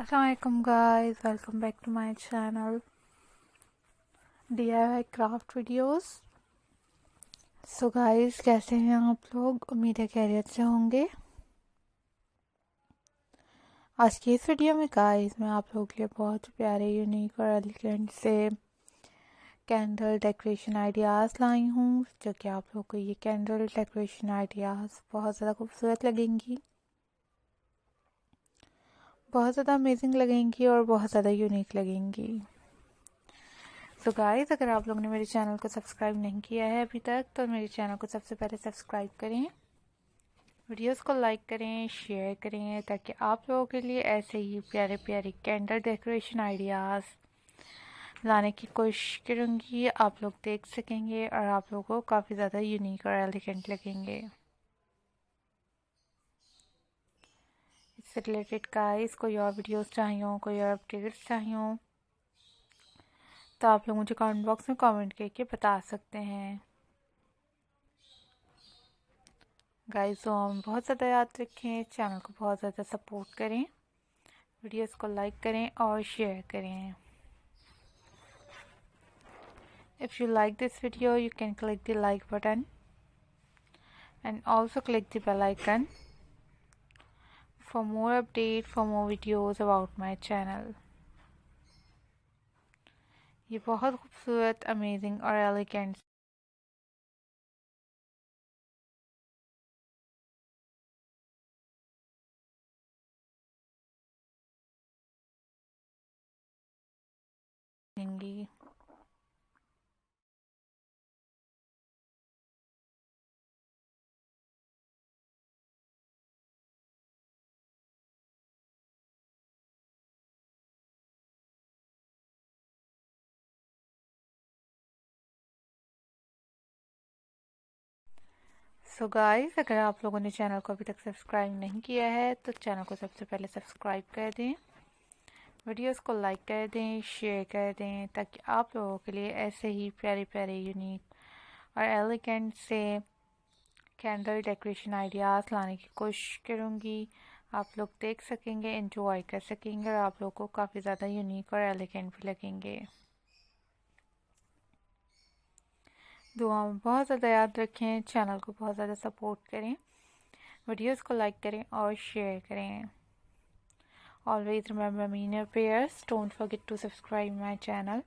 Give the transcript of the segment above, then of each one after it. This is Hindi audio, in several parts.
Assalamualaikum guys, welcome back to my channel DIY craft videos। So guys, कैसे हैं आप लोग? उम्मीद है खैरियत से होंगे। आज की इस वीडियो में गाइस मैं आप लोगों के लिए बहुत प्यारे, यूनिक और एलिगेंट से कैंडल डेकोरेशन आइडियाज़ लाई हूँ, जो कि आप लोगों को ये कैंडल डेकोरेशन आइडियाज़ बहुत ज़्यादा खूबसूरत लगेंगी, बहुत ज़्यादा अमेजिंग लगेंगी और बहुत ज़्यादा यूनिक लगेंगी। सो गाइस, अगर आप लोगों ने मेरे चैनल को सब्सक्राइब नहीं किया है अभी तक, तो मेरे चैनल को सबसे पहले सब्सक्राइब करें, वीडियोस को लाइक करें, शेयर करें, ताकि आप लोगों के लिए ऐसे ही प्यारे प्यारे कैंडल डेकोरेशन आइडियाज़ लाने की कोशिश करूँगी। आप लोग देख सकेंगे और आप लोगों को काफ़ी ज़्यादा यूनिक और एलिगेंट लगेंगे। इससे रिलेटेड गाइस कोई और वीडियोस चाहिए हो, कोई और अपडेट्स चाहिए हो, तो आप लोग मुझे कमेंट बॉक्स में कमेंट करके बता सकते हैं। गाइस, तो हम बहुत ज़्यादा याद रखें, चैनल को बहुत ज़्यादा सपोर्ट करें, वीडियोस को लाइक करें और शेयर करें। If you like this video, you can click the like button and also click the bell icon for more updates, for more videos about my channel। ये बहुत खूबसूरत, अमेजिंग और एलिगेंट होंगी। सो गाइस, अगर आप लोगों ने चैनल को अभी तक सब्सक्राइब नहीं किया है, तो चैनल को सबसे पहले सब्सक्राइब कर दें, वीडियोस को लाइक कर दें, शेयर कर दें, ताकि आप लोगों के लिए ऐसे ही प्यारे प्यारे, यूनिक और एलिगेंट से कैंडल डेकोरेशन आइडियाज़ लाने की कोशिश करूँगी। आप लोग देख सकेंगे, एंजॉय कर सकेंगे और आप लोगों को काफ़ी ज़्यादा यूनिक और एलिगेंट भी लगेंगे। दुआ में बहुत ज़्यादा याद रखें, चैनल को बहुत ज़्यादा सपोर्ट करें, वीडियोस को लाइक करें और शेयर करें। Always remember me in your prayers. Don't forget to subscribe my channel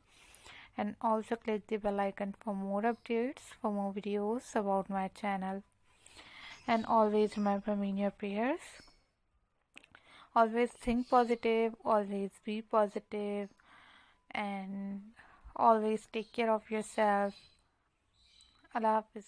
and also click the bell icon for more updates, for more videos about my channel. And always remember me in your prayers. Always think positive, always be positive, and always take care of yourself. Allah Hafiz.